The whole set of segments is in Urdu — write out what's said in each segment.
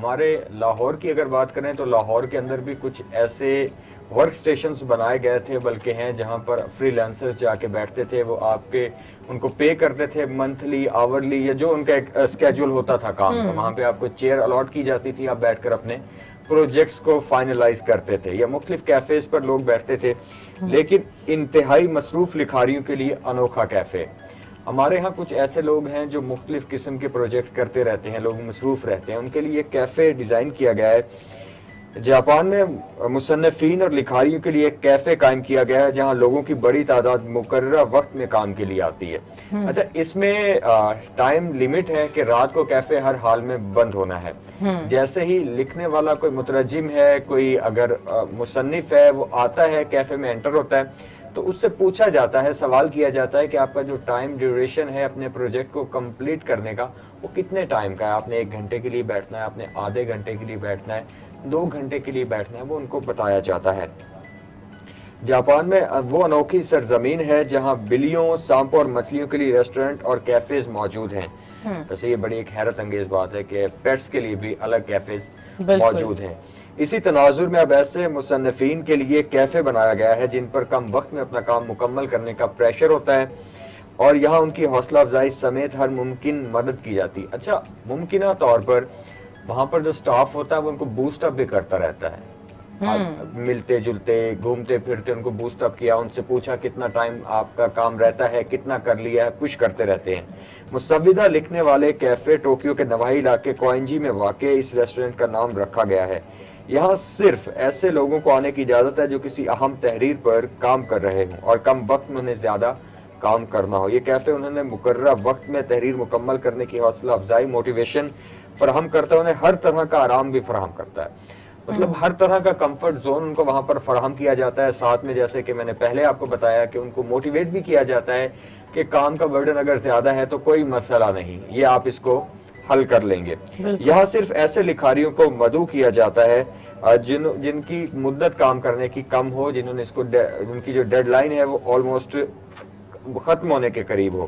ہمارے لاہور کی اگر بات کریں تو لاہور کے اندر بھی کچھ ایسے ورک سٹیشنز بنائے گئے تھے، بلکہ ہیں جہاں پر فری لانسرز جا کے بیٹھتے تھے. وہ آپ کے ان کو پے کرتے تھے منتھلی، آورلی، یا جو ان کا ایک اسکیجول ہوتا تھا کام کا. وہاں پہ آپ کو چیئر الاٹ کی جاتی تھی، آپ بیٹھ کر اپنے پروجیکٹس کو فائنلائز کرتے تھے. یا مختلف کیفیز پر لوگ بیٹھتے تھے، لیکن انتہائی مصروف لکھاریوں کے لیے انوکھا کیفے. ہمارے ہاں کچھ ایسے لوگ ہیں جو مختلف قسم کے پروجیکٹ کرتے رہتے ہیں، لوگ مصروف رہتے ہیں. ان کے لیے ایک کیفے ڈیزائن کیا گیا ہے. جاپان میں مصنفین اور لکھاریوں کے لیے ایک کیفے قائم کیا گیا ہے جہاں لوگوں کی بڑی تعداد مقررہ وقت میں کام کے لیے آتی ہے. اچھا، اس میں ٹائم لیمٹ ہے کہ رات کو کیفے ہر حال میں بند ہونا ہے. جیسے ہی لکھنے والا کوئی مترجم ہے، کوئی اگر مصنف ہے، وہ آتا ہے کیفے میں انٹر ہوتا ہے تو اس سے پوچھا جاتا ہے، سوال کیا جاتا ہے کہ آپ کا جو ٹائم ڈیوریشن ہے اپنے پروجیکٹ کو کمپلیٹ کرنے کا، وہ کتنے ٹائم کا ہے. آپ نے 1 گھنٹے کے لیے بیٹھنا ہے، آپ نے آدھے گھنٹے کے لیے بیٹھنا ہے، 2 گھنٹے کے لیے بیٹھنا ہے، وہ ان کو بتایا جاتا ہے. جاپان میں وہ انوکھی سرزمین ہے جہاں بلیوں، سانپوں اور مچھلیوں کے لیے ریسٹورنٹ اور کیفیز موجود ہیں. ویسے یہ بڑی ایک حیرت انگیز بات ہے کہ پیٹس کے لیے بھی الگ کیفیز موجود ہیں. اسی تناظر میں اب ایسے مصنفین کے لیے کیفے بنایا گیا ہے جن پر کم وقت میں اپنا کام مکمل کرنے کا پریشر ہوتا ہے، اور یہاں ان کی حوصلہ افزائی سمیت ہر ممکن مدد کی جاتی. اچھا، ممکنہ طور پر وہاں پر جو سٹاف ہوتا ہے وہ ان کو بوسٹ اپ بھی کرتا رہتا ہے. ملتے جلتے، گھومتے پھرتے ان کو بوسٹ اپ کیا، ان سے پوچھا کتنا ٹائم آپ کا کام رہتا ہے، کتنا کر لیا ہے، پش کرتے رہتے ہیں. مسودہ لکھنے والے کیفے ٹوکیو کے نواحی علاقے کوئنجی میں واقع اس ریسٹورنٹ کا نام رکھا گیا ہے. یہاں صرف ایسے لوگوں کو آنے کی اجازت ہے جو کسی اہم تحریر پر کام کر رہے ہوں اور کم وقت میں انہیں زیادہ کام کرنا ہو. یہ کیفے انہوں نے مقررہ وقت میں تحریر مکمل کرنے کی حوصلہ افزائی، موٹیویشن فراہم کرتا ہے، انہیں ہر طرح کا آرام بھی فراہم کرتا ہے. مطلب ہر طرح کا کمفرٹ زون ان کو وہاں پر فراہم کیا جاتا ہے. ساتھ میں جیسے کہ میں نے پہلے آپ کو بتایا کہ ان کو موٹیویٹ بھی کیا جاتا ہے کہ کام کا برڈن اگر زیادہ ہے تو کوئی مسئلہ نہیں، یہ آپ اس کو حل کر لیں گے. یہاں صرف ایسے لکھاریوں کو مدعو کیا جاتا ہے جن کی مدت کام کرنے کی کم ہو، جنہوں نے اس کو جن کی جو ڈیڈ لائن ہے وہ آلموسٹ ختم ہونے کے قریب ہو.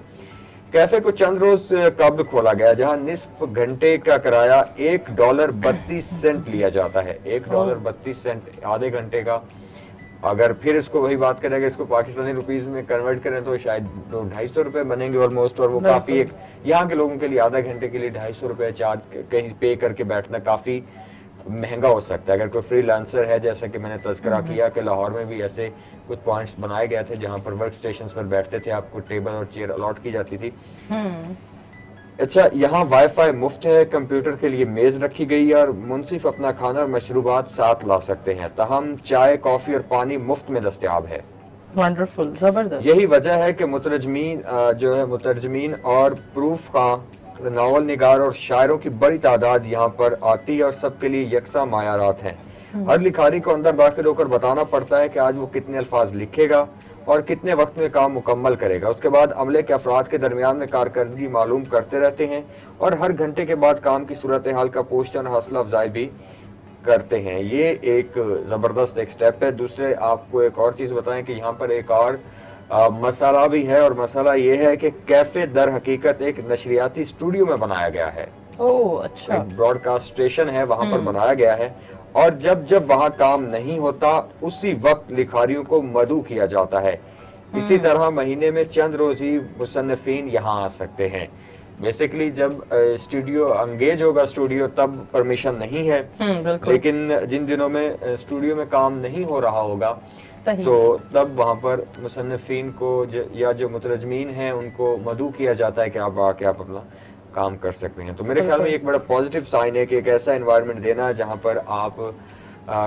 کیفے کو چند روز قبل کھولا گیا جہاں نصف گھنٹے کا کرایہ $1.32 لیا جاتا ہے. $1.32 آدھے گھنٹے کا. اگر پھر اس کو وہی بات کریں کہ اس کو پاکستانی روپیز میں کنورٹ کریں تو شاید $250 بنیں گے آلموسٹ. اور وہ کافی ایک یہاں کے لوگوں کے لیے آدھا گھنٹے کے لیے $250 چارج کہیں پے کر کے بیٹھنا کافی مہنگا ہو سکتا ہے. اگر کوئی فری لانسر ہے، جیسا کہ میں نے تذکرہ کیا کہ لاہور میں بھی ایسے کچھ پوائنٹس بنائے گئے تھے جہاں پر ورک سٹیشنز پر بیٹھتے تھے، آپ کو ٹیبل اور چیئر الاٹ کی جاتی تھی. اچھا، یہاں وائی فائی مفت ہے، کمپیوٹر کے لیے میز رکھی گئی ہے اور منصف اپنا کھانا اور مشروبات ساتھ لا سکتے ہیں. تاہم چائے، کافی اور پانی مفت میں دستیاب ہے. ونڈرفل، زبردست. یہی وجہ ہے کہ مترجمین اور پروف خواں، ناول نگار اور شاعروں کی بڑی تعداد یہاں پر آتی ہے اور سب کے لیے یکساں معیارات ہیں. ہر لکھاری کو اندر داخل ہو کر بتانا پڑتا ہے کہ آج وہ کتنے الفاظ لکھے گا اور کتنے وقت میں کام مکمل کرے گا. اس کے بعد عملے کے افراد کے درمیان میں کارکردگی معلوم کرتے رہتے ہیں اور ہر گھنٹے کے بعد کام کی صورتحال کا پوچھتاچھ اور حوصلہ افزائی بھی کرتے ہیں. یہ ایک زبردست ایک سٹیپ ہے. دوسرے آپ کو ایک اور چیز بتائیں کہ یہاں پر ایک اور مسئلہ بھی ہے، اور مسئلہ یہ ہے کہ کیفے در حقیقت ایک نشریاتی اسٹوڈیو میں بنایا گیا ہے. اچھا. ایک براڈ کاسٹ اسٹیشن ہے، وہاں پر بنایا گیا ہے، اور جب وہاں کام نہیں ہوتا اسی وقت لکھاریوں کو مدعو کیا جاتا ہے. اسی طرح مہینے میں چند روز ہی مصنفین یہاں آ سکتے ہیں. بیسیکلی جب اسٹوڈیو انگیج ہوگا اسٹوڈیو تب پرمیشن نہیں ہے، لیکن جن دنوں میں اسٹوڈیو میں کام نہیں ہو رہا ہوگا تو تب وہاں پر مصنفین کو یا جو مترجمین ہیں ان کو مدعو کیا جاتا ہے کہ آپ آ کے آپ اپنا کام کر سکتے ہیں. تو میرے خیال میں ایک بڑا پازیٹیو سائن ہے کہ ایک ایسا انوائرمنٹ دینا ہے جہاں پر آپ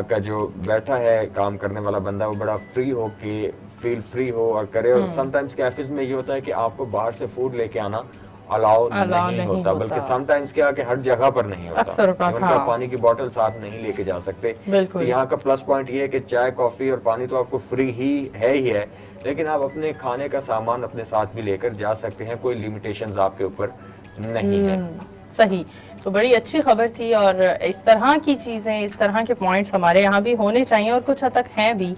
کا جو بیٹھا ہے کام کرنے والا بندہ وہ بڑا فری ہو کے فیل فری ہو اور کرے. اور سم ٹائمز کیفز میں یہ ہوتا ہے کہ آپ کو باہر سے فوڈ لے کے آنا الاؤ نہیں ہوتا، بلکہ سم ٹائمز کیا کہ ہر جگہ پر نہیں ہوتا. ان کا پانی کی بوٹل ساتھ نہیں لے کے جا سکتے. تو یہاں کا پلس پوائنٹ یہ ہے کہ چائے، کافی اور پانی تو آپ کو فری ہی ہے، لیکن آپ اپنے کھانے کا سامان اپنے ساتھ بھی لے کر جا سکتے ہیں. کوئی لیمیٹیشنز آپ کے اوپر نہیں ہے. صحیح. تو بڑی اچھی خبر تھی، اور اس طرح کی چیزیں، اس طرح کے پوائنٹس ہمارے یہاں بھی ہونے چاہیے اور کچھ حد تک ہیں بھی.